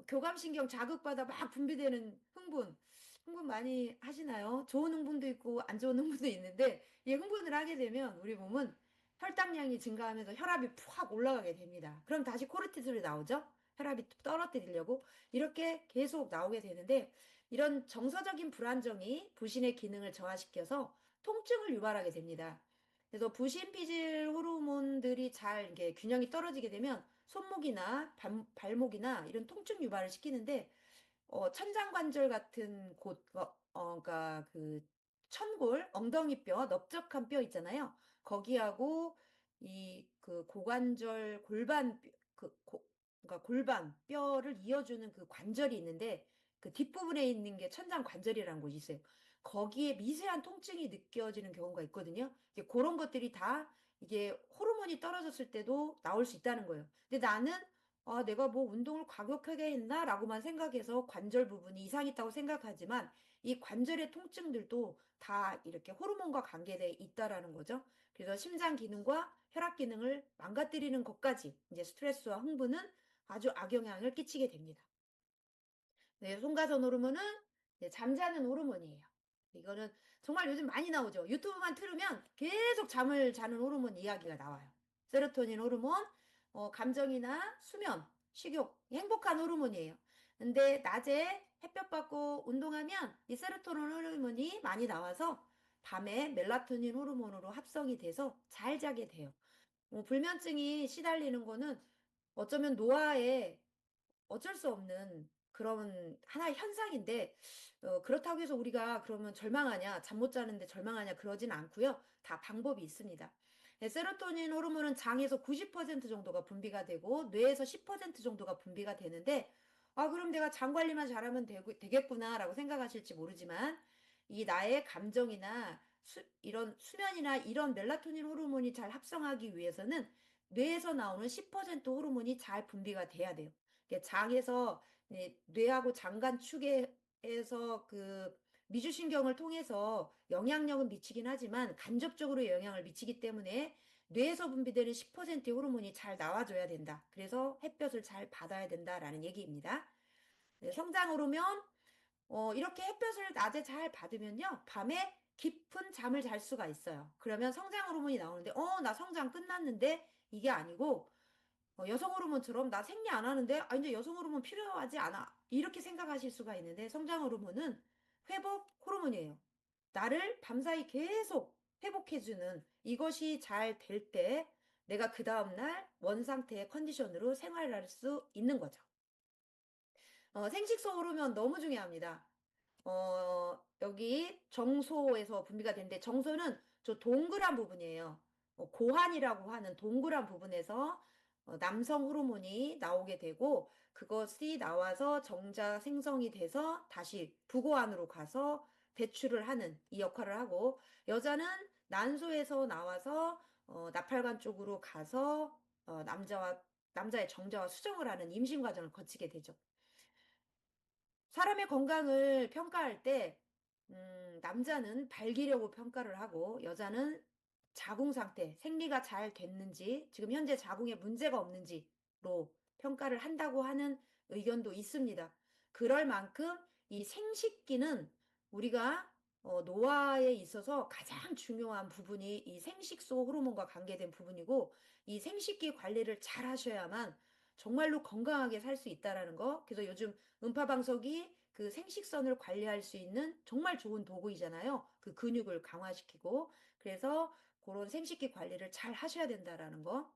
교감신경 자극받아 막 분비되는 흥분. 흥분 많이 하시나요? 좋은 흥분도 있고 안 좋은 흥분도 있는데 이 흥분을 하게 되면 우리 몸은 혈당량이 증가하면서 혈압이 푹 올라가게 됩니다. 그럼 다시 코르티솔이 나오죠? 혈압이 떨어뜨리려고 이렇게 계속 나오게 되는데 이런 정서적인 불안정이 부신의 기능을 저하시켜서 통증을 유발하게 됩니다. 그래서 부신 피질 호르몬들이 잘 이게 균형이 떨어지게 되면 손목이나 발목이나 이런 통증 유발을 시키는데 천장관절 같은 그러니까 그 천골, 엉덩이뼈, 넓적한 뼈 있잖아요. 거기하고 이 그 고관절 골반 그러니까 골반 뼈를 이어주는 그 관절이 있는데 그 뒷부분에 있는 게 천장관절이라는 곳이 있어요. 거기에 미세한 통증이 느껴지는 경우가 있거든요. 이게 그런 것들이 다 이게 호르몬이 떨어졌을 때도 나올 수 있다는 거예요. 근데 나는 내가 뭐 운동을 과격하게 했나라고만 생각해서 관절 부분이 이상 있다고 생각하지만 이 관절의 통증들도 다 이렇게 호르몬과 관계돼 있다라는 거죠. 그래서 심장 기능과 혈압 기능을 망가뜨리는 것까지 이제 스트레스와 흥분은 아주 악영향을 끼치게 됩니다. 네, 송가선 호르몬은 잠자는 호르몬이에요. 이거는 정말 요즘 많이 나오죠. 유튜브만 틀으면 계속 잠을 자는 호르몬 이야기가 나와요. 세로토닌 호르몬, 감정이나 수면, 식욕, 행복한 호르몬이에요. 근데 낮에 햇볕 받고 운동하면 이 세로토닌 호르몬이 많이 나와서 밤에 멜라토닌 호르몬으로 합성이 돼서 잘 자게 돼요. 불면증이 시달리는 거는 어쩌면 노화에 어쩔 수 없는 그런 하나의 현상인데, 그렇다고 해서 우리가 그러면 절망하냐, 잠 못 자는데 절망하냐, 그러진 않고요. 다 방법이 있습니다. 네, 세로토닌 호르몬은 장에서 90% 정도가 분비가 되고, 뇌에서 10% 정도가 분비가 되는데, 아, 그럼 내가 장 관리만 잘하면 되겠구나라고 생각하실지 모르지만, 이 나의 감정이나 이런 수면이나 이런 멜라토닌 호르몬이 잘 합성하기 위해서는 뇌에서 나오는 10% 호르몬이 잘 분비가 돼야 돼요. 장에서 뇌하고 장간축에서 그 미주신경을 통해서 영향력은 미치긴 하지만 간접적으로 영향을 미치기 때문에 뇌에서 분비되는 10%의 호르몬이 잘 나와줘야 된다. 그래서 햇볕을 잘 받아야 된다라는 얘기입니다. 네, 성장 호르몬, 이렇게 햇볕을 낮에 잘 받으면요, 밤에 깊은 잠을 잘 수가 있어요. 그러면 성장 호르몬이 나오는데, 나 성장 끝났는데, 이게 아니고, 여성 호르몬처럼 나 생리 안 하는데 아 이제 여성 호르몬 필요하지 않아 이렇게 생각하실 수가 있는데 성장 호르몬은 회복 호르몬이에요. 나를 밤사이 계속 회복해주는 이것이 잘 될 때 내가 그 다음날 원상태의 컨디션으로 생활할 수 있는 거죠. 생식소 호르몬 너무 중요합니다. 여기 정소에서 분비가 되는데 정소는 저 동그란 부분이에요. 고환이라고 하는 동그란 부분에서 남성 호르몬이 나오게 되고 그것이 나와서 정자 생성이 돼서 다시 부고환으로 가서 배출을 하는 이 역할을 하고 여자는 난소에서 나와서 나팔관 쪽으로 가서 남자의 정자와 수정을 하는 임신 과정을 거치게 되죠. 사람의 건강을 평가할 때, 남자는 발기력으로 평가를 하고, 여자는 자궁 상태, 생리가 잘 됐는지, 지금 현재 자궁에 문제가 없는지로 평가를 한다고 하는 의견도 있습니다. 그럴 만큼 이 생식기는 우리가 노화에 있어서 가장 중요한 부분이 이 생식소 호르몬과 관계된 부분이고, 이 생식기 관리를 잘 하셔야만 정말로 건강하게 살 수 있다라는 거. 그래서 요즘 음파방석이 그 생식선을 관리할 수 있는 정말 좋은 도구이잖아요. 그 근육을 강화시키고. 그래서 그런 생식기 관리를 잘 하셔야 된다라는 거.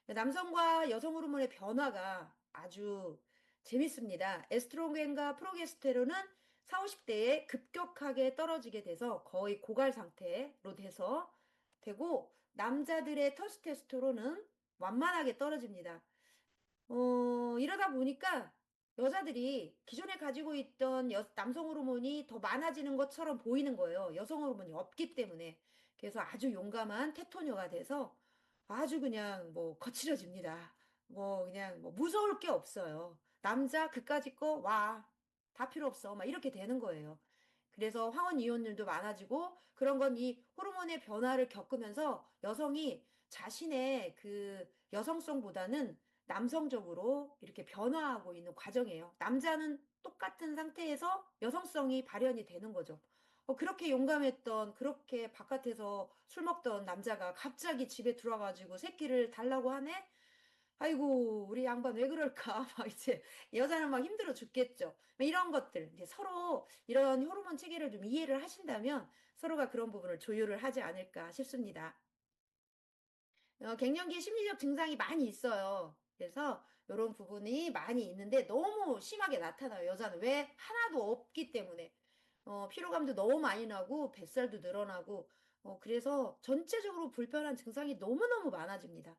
남성과 여성 호르몬의 변화가 아주 재밌습니다. 에스트로겐과 프로게스테론은 4, 50대에 급격하게 떨어지게 돼서 거의 고갈 상태로 돼서 되고 남자들의 테스토스테론은 완만하게 떨어집니다. 이러다 보니까 여자들이 기존에 가지고 있던 남성 호르몬이 더 많아지는 것처럼 보이는 거예요. 여성 호르몬이 없기 때문에. 그래서 아주 용감한 테토녀가 돼서 아주 그냥 뭐 거칠어집니다. 뭐 그냥 뭐 무서울 게 없어요. 남자 그까짓 거 와. 다 필요 없어. 막 이렇게 되는 거예요. 그래서 황혼 이혼율도 많아지고 그런 건 이 호르몬의 변화를 겪으면서 여성이 자신의 그 여성성보다는 남성적으로 이렇게 변화하고 있는 과정이에요. 남자는 똑같은 상태에서 여성성이 발현이 되는 거죠. 그렇게 용감했던, 그렇게 바깥에서 술 먹던 남자가 갑자기 집에 들어와가지고 새끼를 달라고 하네? 아이고, 우리 양반 왜 그럴까? 막 이제 여자는 막 힘들어 죽겠죠. 이런 것들, 이제 서로 이런 호르몬 체계를 좀 이해를 하신다면 서로가 그런 부분을 조율을 하지 않을까 싶습니다. 갱년기 심리적 증상이 많이 있어요. 그래서 이런 부분이 많이 있는데 너무 심하게 나타나요. 여자는 왜 하나도 없기 때문에 피로감도 너무 많이 나고 뱃살도 늘어나고 그래서 전체적으로 불편한 증상이 너무너무 많아집니다.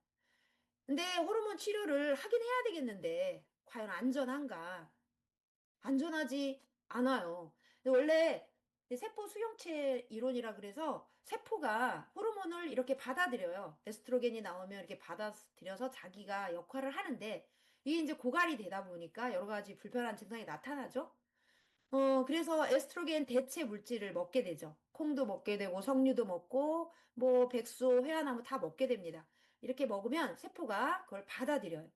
근데 호르몬 치료를 하긴 해야 되겠는데 과연 안전한가? 안전하지 않아요. 근데 원래 세포 수용체 이론이라 그래서 세포가 호르몬을 이렇게 받아들여요. 에스트로겐이 나오면 이렇게 받아들여서 자기가 역할을 하는데 이게 이제 고갈이 되다 보니까 여러 가지 불편한 증상이 나타나죠. 그래서 에스트로겐 대체 물질을 먹게 되죠. 콩도 먹게 되고 석류도 먹고 뭐 백수, 회화나무 다 먹게 됩니다. 이렇게 먹으면 세포가 그걸 받아들여요.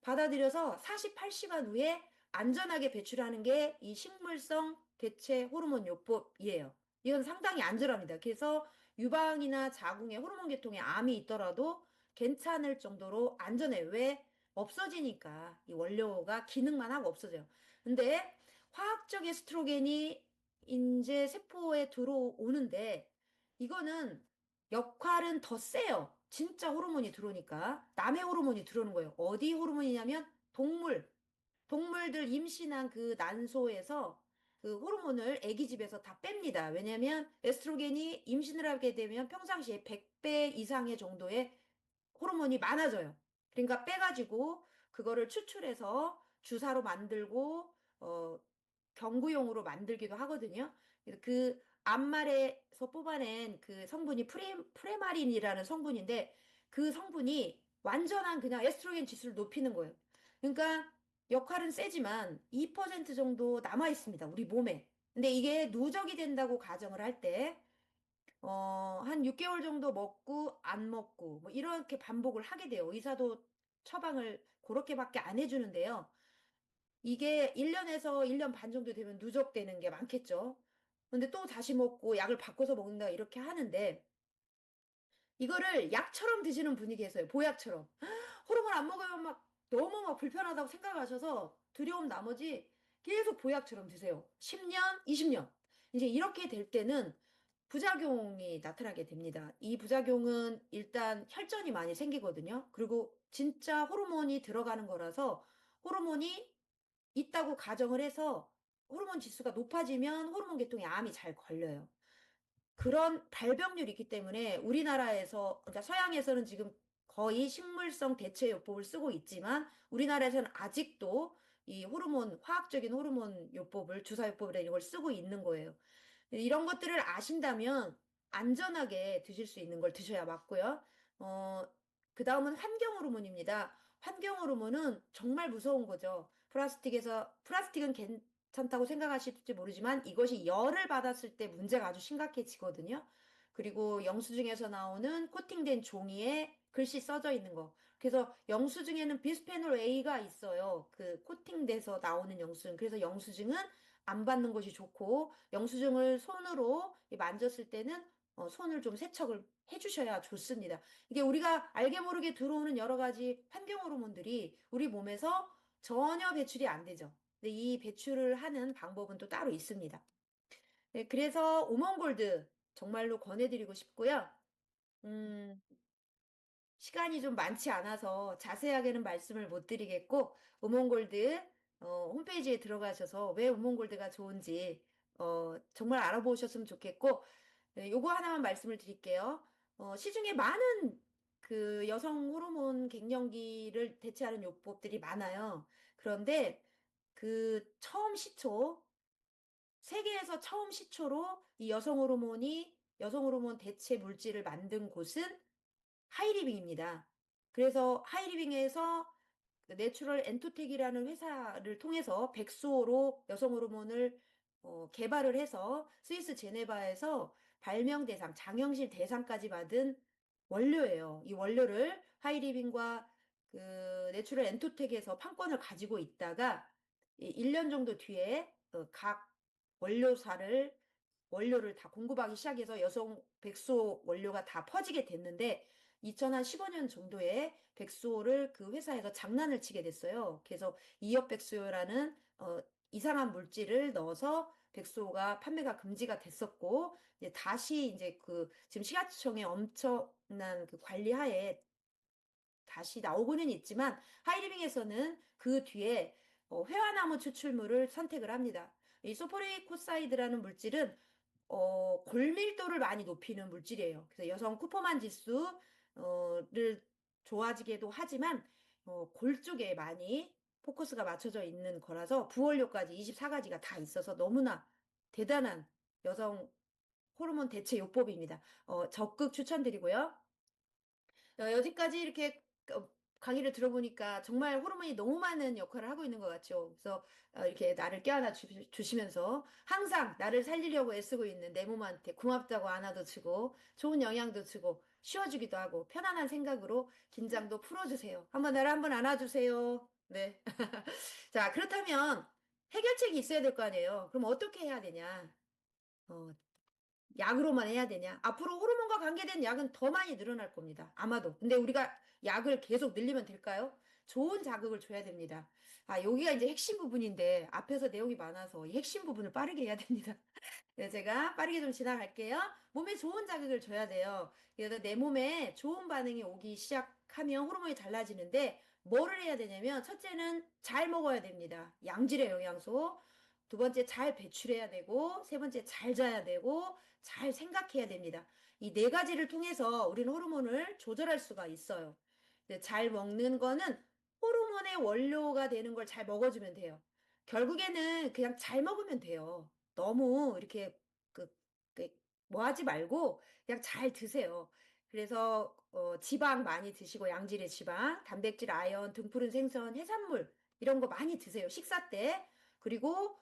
받아들여서 48시간 후에 안전하게 배출하는 게 이 식물성 대체 호르몬 요법이에요. 이건 상당히 안전합니다. 그래서 유방이나 자궁에 호르몬 계통에 암이 있더라도 괜찮을 정도로 안전해요. 왜? 없어지니까. 이 원료가 기능만 하고 없어져요. 근데 화학적 에스트로겐이 이제 세포에 들어오는데 이거는 역할은 더 세요. 진짜 호르몬이 들어오니까. 남의 호르몬이 들어오는 거예요. 어디 호르몬이냐면 동물들 임신한 그 난소에서 그 호르몬을 아기 집에서 다 뺍니다. 왜냐면 에스트로겐이 임신을 하게 되면 평상시에 100배 이상의 정도의 호르몬이 많아져요. 그러니까 빼가지고 그거를 추출해서 주사로 만들고 경구용으로 만들기도 하거든요. 그래서 그 암말에서 뽑아낸 그 성분이 프레마린이라는 성분인데 그 성분이 완전한 그냥 에스트로겐 지수를 높이는 거예요. 그러니까 역할은 세지만 2% 정도 남아 있습니다. 우리 몸에. 근데 이게 누적이 된다고 가정을 할 때, 한 6개월 정도 먹고 안 먹고 뭐 이렇게 반복을 하게 돼요. 의사도 처방을 그렇게밖에 안 해주는데요. 이게 1년에서 1년 반 정도 되면 누적되는 게 많겠죠. 근데 또 다시 먹고 약을 바꿔서 먹는다 이렇게 하는데 이거를 약처럼 드시는 분이 계세요. 보약처럼. 호르몬 안 먹으면 막 너무 막 불편하다고 생각하셔서 두려움 나머지 계속 보약처럼 드세요. 10년, 20년. 이제 이렇게 될 때는 부작용이 나타나게 됩니다. 이 부작용은 일단 혈전이 많이 생기거든요. 그리고 진짜 호르몬이 들어가는 거라서 호르몬이 있다고 가정을 해서 호르몬 지수가 높아지면 호르몬 계통에 암이 잘 걸려요. 그런 발병률이 있기 때문에 우리나라에서, 그러니까 서양에서는 지금 거의 식물성 대체요법을 쓰고 있지만 우리나라에서는 아직도 이 호르몬, 화학적인 호르몬 요법을, 주사요법이라 이걸 쓰고 있는 거예요. 이런 것들을 아신다면 안전하게 드실 수 있는 걸 드셔야 맞고요. 어, 그 다음은 환경 호르몬입니다. 환경 호르몬은 정말 무서운 거죠. 플라스틱은 괜찮다고 생각하실지 모르지만 이것이 열을 받았을 때 문제가 아주 심각해지거든요. 그리고 영수증에서 나오는 코팅된 종이에 글씨 써져 있는 거. 그래서 영수증에는 비스페놀 A가 있어요. 그 코팅돼서 나오는 영수증. 그래서 영수증은 안 받는 것이 좋고 영수증을 손으로 만졌을 때는 손을 좀 세척을 해주셔야 좋습니다. 이게 우리가 알게 모르게 들어오는 여러 가지 환경 호르몬들이 우리 몸에서 전혀 배출이 안 되죠. 근데 이 배출을 하는 방법은 또 따로 있습니다. 네, 그래서 오몬골드 정말로 권해드리고 싶고요. 음, 시간이 좀 많지 않아서 자세하게는 말씀을 못 드리겠고, 우몬골드 홈페이지에 들어가셔서 왜 우몬골드가 좋은지 정말 알아보셨으면 좋겠고, 네, 요거 하나만 말씀을 드릴게요. 시중에 많은 그 여성 호르몬 갱년기를 대체하는 요법들이 많아요. 그런데 그 처음 시초, 세계에서 처음 시초로 이 여성 호르몬 대체 물질을 만든 곳은 하이리빙입니다. 그래서 하이리빙에서 그 내추럴 엔토텍이라는 회사를 통해서 백수호로 여성 호르몬을 개발을 해서 스위스 제네바에서 발명 대상, 장영실 대상까지 받은 원료예요. 이 원료를 하이리빙과 그 내추럴 엔토텍에서 판권을 가지고 있다가 1년 정도 뒤에 각 원료사를 원료를 다 공급하기 시작해서 여성 백수 원료가 다 퍼지게 됐는데 2015년 정도에 백수호를 그 회사에서 장난을 치게 됐어요. 그래서 이엽백수호라는 이상한 물질을 넣어서 백수호가 판매가 금지가 됐었고 이제 다시 이제 그 지금 식약청의 엄청난 그 관리하에 다시 나오고는 있지만 하이리빙에서는 그 뒤에 회화나무 추출물을 선택을 합니다. 이 소포리코사이드라는 물질은 골밀도를 많이 높이는 물질이에요. 그래서 여성 쿠퍼만 지수를 좋아지게도 하지만 골 쪽에 많이 포커스가 맞춰져 있는 거라서 부원료까지 24가지가 다 있어서 너무나 대단한 여성 호르몬 대체 요법입니다. 적극 추천드리고요. 여기까지 이렇게 강의를 들어보니까 정말 호르몬이 너무 많은 역할을 하고 있는 것 같죠. 그래서 이렇게 나를 껴안아 주시면서 항상 나를 살리려고 애쓰고 있는 내 몸한테 고맙다고 안아도 주고 좋은 영향도 주고 쉬어주기도 하고 편안한 생각으로 긴장도 풀어주세요. 나를 한번 안아주세요. 네. 자, 그렇다면 해결책이 있어야 될 거 아니에요. 그럼 어떻게 해야 되냐? 어, 약으로만 해야 되냐? 앞으로 호르몬과 관계된 약은 더 많이 늘어날 겁니다. 아마도. 근데 우리가 약을 계속 늘리면 될까요? 좋은 자극을 줘야 됩니다. 아, 여기가 이제 핵심 부분인데 앞에서 내용이 많아서 이 핵심 부분을 빠르게 해야 됩니다. 네, 제가 빠르게 좀 지나갈게요. 몸에 좋은 자극을 줘야 돼요. 그래서 내 몸에 좋은 반응이 오기 시작하면 호르몬이 달라지는데 뭐를 해야 되냐면 첫째는 잘 먹어야 됩니다. 양질의 영양소. 두 번째 잘 배출해야 되고 세 번째 잘 자야 되고 잘 생각해야 됩니다. 이 네 가지를 통해서 우리는 호르몬을 조절할 수가 있어요. 근데 잘 먹는 거는 호르몬의 원료가 되는 걸 잘 먹어주면 돼요. 결국에는 그냥 잘 먹으면 돼요. 너무 이렇게 그, 뭐 하지 말고 그냥 잘 드세요. 그래서 지방 많이 드시고 양질의 지방, 단백질, 아연, 등푸른 생선, 해산물 이런 거 많이 드세요. 식사 때. 그리고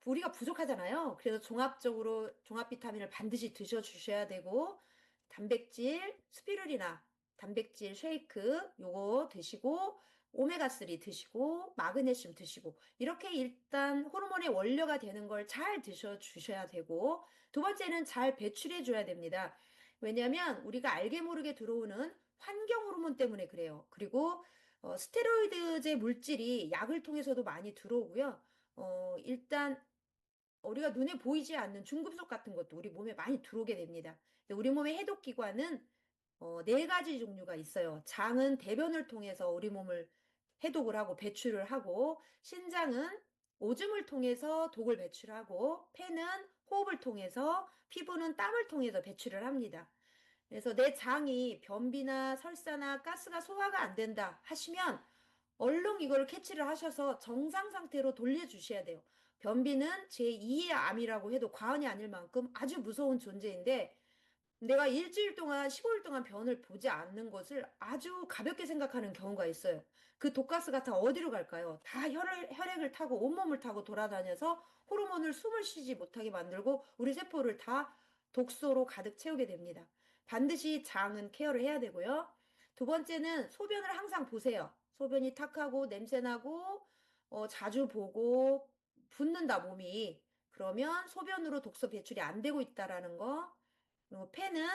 우리가 부족하잖아요. 그래서 종합적으로 종합 비타민을 반드시 드셔 주셔야 되고 단백질, 스피루리나 단백질 쉐이크 요거 드시고 오메가3 드시고 마그네슘 드시고 이렇게 일단 호르몬의 원료가 되는 걸 잘 드셔 주셔야 되고 두 번째는 잘 배출해 줘야 됩니다. 왜냐하면 우리가 알게 모르게 들어오는 환경 호르몬 때문에 그래요. 그리고 스테로이드제 물질이 약을 통해서도 많이 들어오고요. 일단 우리가 눈에 보이지 않는 중금속 같은 것도 우리 몸에 많이 들어오게 됩니다. 근데 우리 몸의 해독 기관은 네 가지 종류가 있어요. 장은 대변을 통해서 우리 몸을 해독을 하고 배출을 하고, 신장은 오줌을 통해서 독을 배출하고, 폐는 호흡을 통해서, 피부는 땀을 통해서 배출을 합니다. 그래서 내 장이 변비나 설사나 가스가 소화가 안 된다 하시면 얼른 이걸 캐치를 하셔서 정상 상태로 돌려주셔야 돼요. 변비는 제2의 암이라고 해도 과언이 아닐 만큼 아주 무서운 존재인데 내가 일주일 동안, 15일 동안 변을 보지 않는 것을 아주 가볍게 생각하는 경우가 있어요. 그 독가스가 다 어디로 갈까요? 다 혈액을 타고 온몸을 타고 돌아다녀서 호르몬을 숨을 쉬지 못하게 만들고 우리 세포를 다 독소로 가득 채우게 됩니다. 반드시 장은 케어를 해야 되고요. 두 번째는 소변을 항상 보세요. 소변이 탁하고 냄새나고 자주 보고 붓는다 몸이. 그러면 소변으로 독소 배출이 안 되고 있다라는 거. 그리고 폐는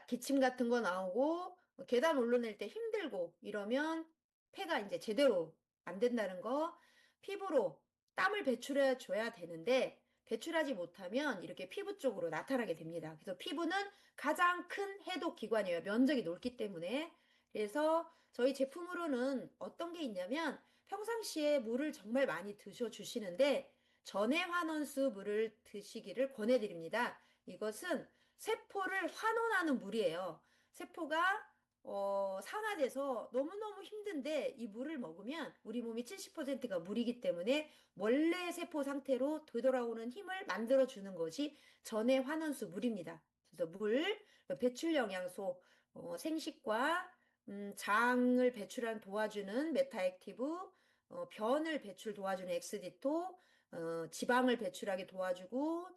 기침 같은 거 나오고 계단 올라낼 때 힘들고 이러면 폐가 이제 제대로 안 된다는 거. 피부로 땀을 배출해 줘야 되는데 배출하지 못하면 이렇게 피부 쪽으로 나타나게 됩니다. 그래서 피부는 가장 큰 해독 기관이에요. 면적이 넓기 때문에. 그래서 저희 제품으로는 어떤 게 있냐면 평상시에 물을 정말 많이 드셔 주시는데 전해 환원수 물을 드시기를 권해드립니다. 이것은 세포를 환원하는 물이에요. 세포가 산화돼서 너무너무 힘든데 이 물을 먹으면 우리 몸이 70%가 물이기 때문에 원래 세포 상태로 되돌아오는 힘을 만들어주는 것이 전해 환원수 물입니다. 그래서 물, 배출 영양소, 생식과 장을 배출한 도와주는 메타액티브, 변을 배출 도와주는 엑스디토, 지방을 배출하게 도와주고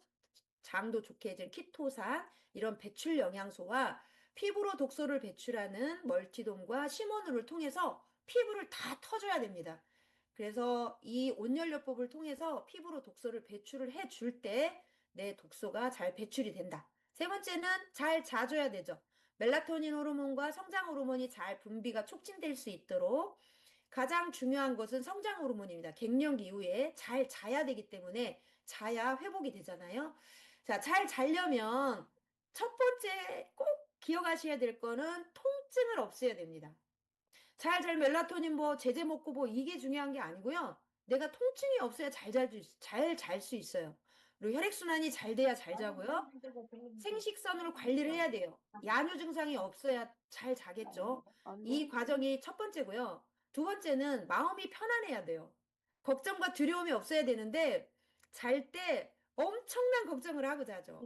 장도 좋게 해준 키토산 이런 배출 영양소와 피부로 독소를 배출하는 멀티돔과 시모누를 통해서 피부를 다 터줘야 됩니다. 그래서 이 온열요법을 통해서 피부로 독소를 배출을 해줄 때 내 독소가 잘 배출이 된다. 세 번째는 잘 자줘야 되죠. 멜라토닌 호르몬과 성장 호르몬이 잘 분비가 촉진될 수 있도록 가장 중요한 것은 성장 호르몬입니다. 갱년기 이후에 잘 자야 되기 때문에 자야 회복이 되잖아요. 자, 잘 자려면 첫 번째 꼭 기억하셔야 될 거는 통증을 없애야 됩니다. 잘 멜라토닌 뭐 제제 먹고 뭐 이게 중요한 게 아니고요. 내가 통증이 없어야 잘 잘 수 있어요. 그리고 혈액순환이 잘 돼야 잘 자고요. 생식선으로 관리를 해야 돼요. 야뇨 증상이 없어야 잘 자겠죠. 이 과정이 첫 번째고요. 두 번째는 마음이 편안해야 돼요. 걱정과 두려움이 없어야 되는데 잘 때 엄청난 걱정을 하고 자죠.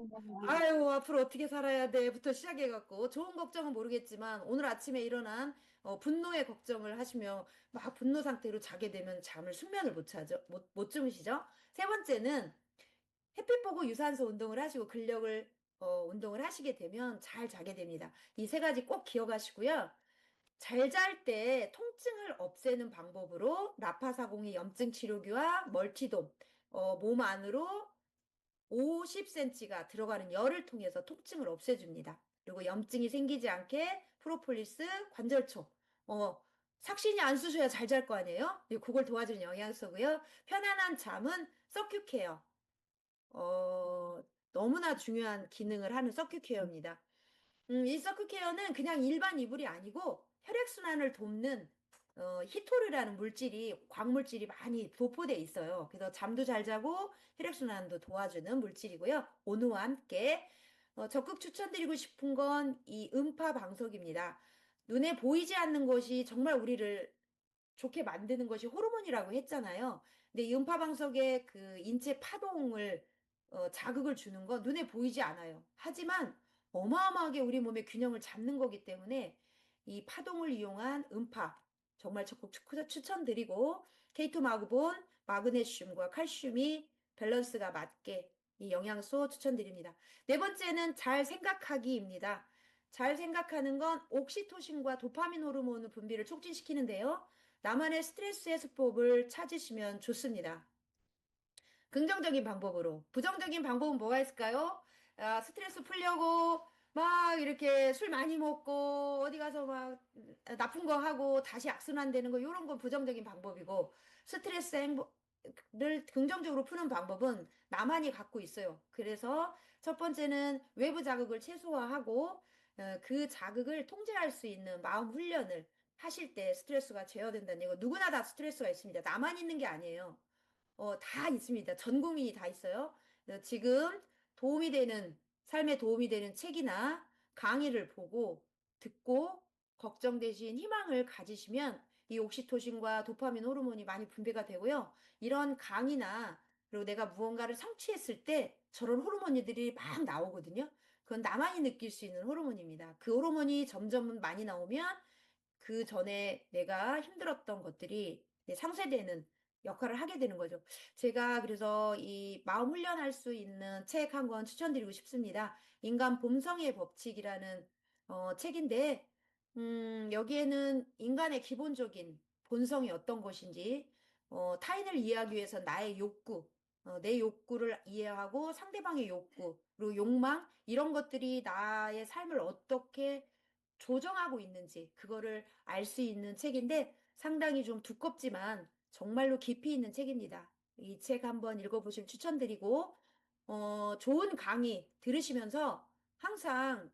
아유, 앞으로 어떻게 살아야 돼?부터 시작해갖고 좋은 걱정은 모르겠지만 오늘 아침에 일어난 분노의 걱정을 하시며 막 분노 상태로 자게 되면 잠을 숙면을 못 차죠. 못 주무시죠? 세 번째는 햇빛 보고 유산소 운동을 하시고 근력을 운동을 하시게 되면 잘 자게 됩니다. 이 세 가지 꼭 기억하시고요. 잘 잘 때 통증을 없애는 방법으로 라파사공의 염증 치료기와 멀티돔, 몸 안으로 50cm가 들어가는 열을 통해서 통증을 없애줍니다. 그리고 염증이 생기지 않게 프로폴리스, 관절초. 어, 삭신이 안 쑤셔야 잘 잘 거 아니에요? 그걸 도와주는 영양소고요. 편안한 잠은 서큐케어. 너무나 중요한 기능을 하는 서큐케어입니다. 이 서큐케어는 그냥 일반 이불이 아니고 혈액순환을 돕는 히토르라는 물질이, 광물질이 많이 도포돼 있어요. 그래서 잠도 잘 자고 혈액순환도 도와주는 물질이고요. 온우와 함께 적극 추천드리고 싶은 건 이 음파 방석입니다. 눈에 보이지 않는 것이 정말 우리를 좋게 만드는 것이 호르몬이라고 했잖아요. 근데 이 음파방석에 그 인체 파동을 자극을 주는 건 눈에 보이지 않아요. 하지만 어마어마하게 우리 몸의 균형을 잡는 거기 때문에 이 파동을 이용한 음파 정말 적극 추천드리고 K2 마그본, 마그네슘과 칼슘이 밸런스가 맞게 이 영양소 추천드립니다. 네 번째는 잘 생각하기입니다. 잘 생각하는 건 옥시토신과 도파민 호르몬 분비를 촉진시키는데요. 나만의 스트레스 해소법을 찾으시면 좋습니다. 긍정적인 방법으로. 부정적인 방법은 뭐가 있을까요? 스트레스 풀려고 막 이렇게 술 많이 먹고 어디 가서 막 나쁜 거 하고 다시 악순환 되는 거 이런 건 부정적인 방법이고 스트레스 행복을 긍정적으로 푸는 방법은 나만이 갖고 있어요. 그래서 첫 번째는 외부 자극을 최소화하고 그 자극을 통제할 수 있는 마음 훈련을 하실 때 스트레스가 제어된다는 거 누구나 다 스트레스가 있습니다. 나만 있는 게 아니에요. 다 있습니다. 전 국민이 다 있어요. 지금 도움이 되는, 삶에 도움이 되는 책이나 강의를 보고 듣고 걱정 대신 희망을 가지시면 이 옥시토신과 도파민 호르몬이 많이 분비가 되고요. 이런 강의나 그리고 내가 무언가를 성취했을 때 저런 호르몬들이 막 나오거든요. 그건 나만이 느낄 수 있는 호르몬입니다. 그 호르몬이 점점 많이 나오면 그 전에 내가 힘들었던 것들이 상쇄되는 역할을 하게 되는 거죠. 제가 그래서 이 마음 훈련할 수 있는 책 한 권 추천드리고 싶습니다. 인간 본성의 법칙이라는 책인데, 여기에는 인간의 기본적인 본성이 어떤 것인지, 타인을 이해하기 위해서 나의 욕구, 내 욕구를 이해하고 상대방의 욕구, 그리고 욕망, 이런 것들이 나의 삶을 어떻게 조정하고 있는지, 그거를 알 수 있는 책인데, 상당히 좀 두껍지만, 정말로 깊이 있는 책입니다. 이 책 한번 읽어보시면 추천드리고, 좋은 강의 들으시면서 항상,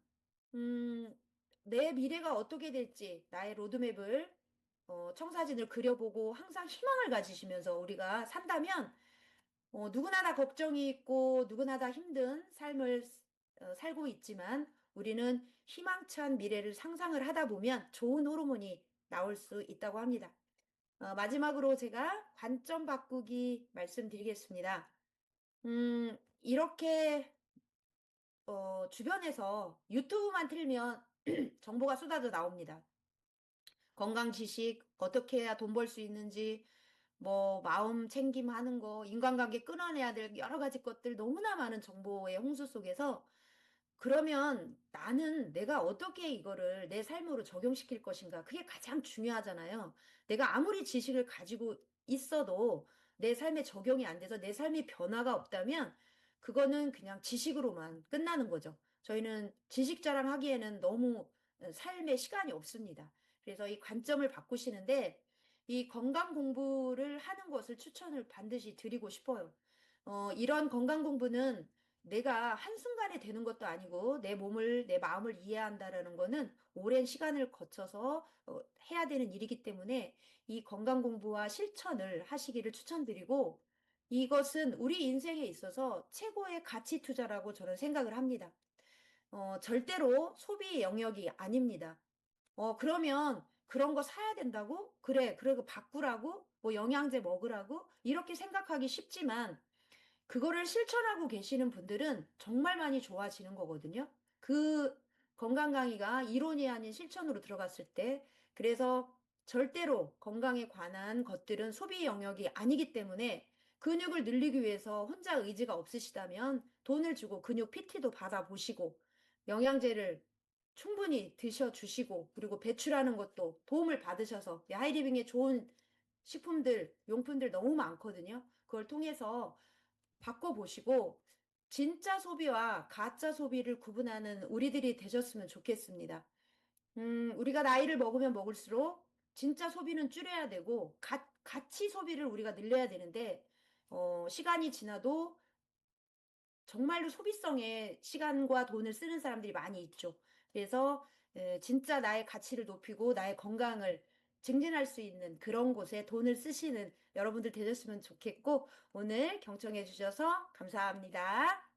음, 내 미래가 어떻게 될지, 나의 로드맵을, 청사진을 그려보고 항상 희망을 가지시면서 우리가 산다면, 누구나 다 걱정이 있고, 누구나 다 힘든 삶을 살고 있지만, 우리는 희망찬 미래를 상상을 하다 보면 좋은 호르몬이 나올 수 있다고 합니다. 마지막으로 제가 관점 바꾸기 말씀드리겠습니다. 이렇게, 주변에서 유튜브만 틀면 정보가 쏟아져 나옵니다. 건강 지식, 어떻게 해야 돈 벌 수 있는지, 뭐, 마음 챙김하는 거, 인간관계 끊어내야 될 여러 가지 것들 너무나 많은 정보의 홍수 속에서 그러면 나는 내가 어떻게 이거를 내 삶으로 적용시킬 것인가? 그게 가장 중요하잖아요. 내가 아무리 지식을 가지고 있어도 내 삶에 적용이 안 돼서 내 삶이 변화가 없다면 그거는 그냥 지식으로만 끝나는 거죠. 저희는 지식 자랑하기에는 너무 삶의 시간이 없습니다. 그래서 이 관점을 바꾸시는데 이 건강 공부를 하는 것을 추천을 반드시 드리고 싶어요. 이런 건강 공부는 내가 한순간에 되는 것도 아니고 내 몸을, 내 마음을 이해한다라는 거는 오랜 시간을 거쳐서 해야 되는 일이기 때문에 이 건강 공부와 실천을 하시기를 추천드리고 이것은 우리 인생에 있어서 최고의 가치 투자라고 저는 생각을 합니다. 절대로 소비 영역이 아닙니다. 그러면 그런 거 사야 된다고? 그래, 그러고 바꾸라고? 뭐 영양제 먹으라고? 이렇게 생각하기 쉽지만 그거를 실천하고 계시는 분들은 정말 많이 좋아지는 거거든요. 그 건강 강의가 이론이 아닌 실천으로 들어갔을 때, 그래서 절대로 건강에 관한 것들은 소비 영역이 아니기 때문에 근육을 늘리기 위해서 혼자 의지가 없으시다면 돈을 주고 근육 PT도 받아보시고 영양제를 충분히 드셔주시고 그리고 배출하는 것도 도움을 받으셔서 하이리빙에 좋은 식품들, 용품들 너무 많거든요. 그걸 통해서 바꿔보시고 진짜 소비와 가짜 소비를 구분하는 우리들이 되셨으면 좋겠습니다. 우리가 나이를 먹으면 먹을수록 진짜 소비는 줄여야 되고, 가치 소비를 우리가 늘려야 되는데, 시간이 지나도 정말로 소비성에 시간과 돈을 쓰는 사람들이 많이 있죠. 그래서 진짜 나의 가치를 높이고 나의 건강을 증진할 수 있는 그런 곳에 돈을 쓰시는 여러분들 되셨으면 좋겠고, 오늘 경청해 주셔서 감사합니다.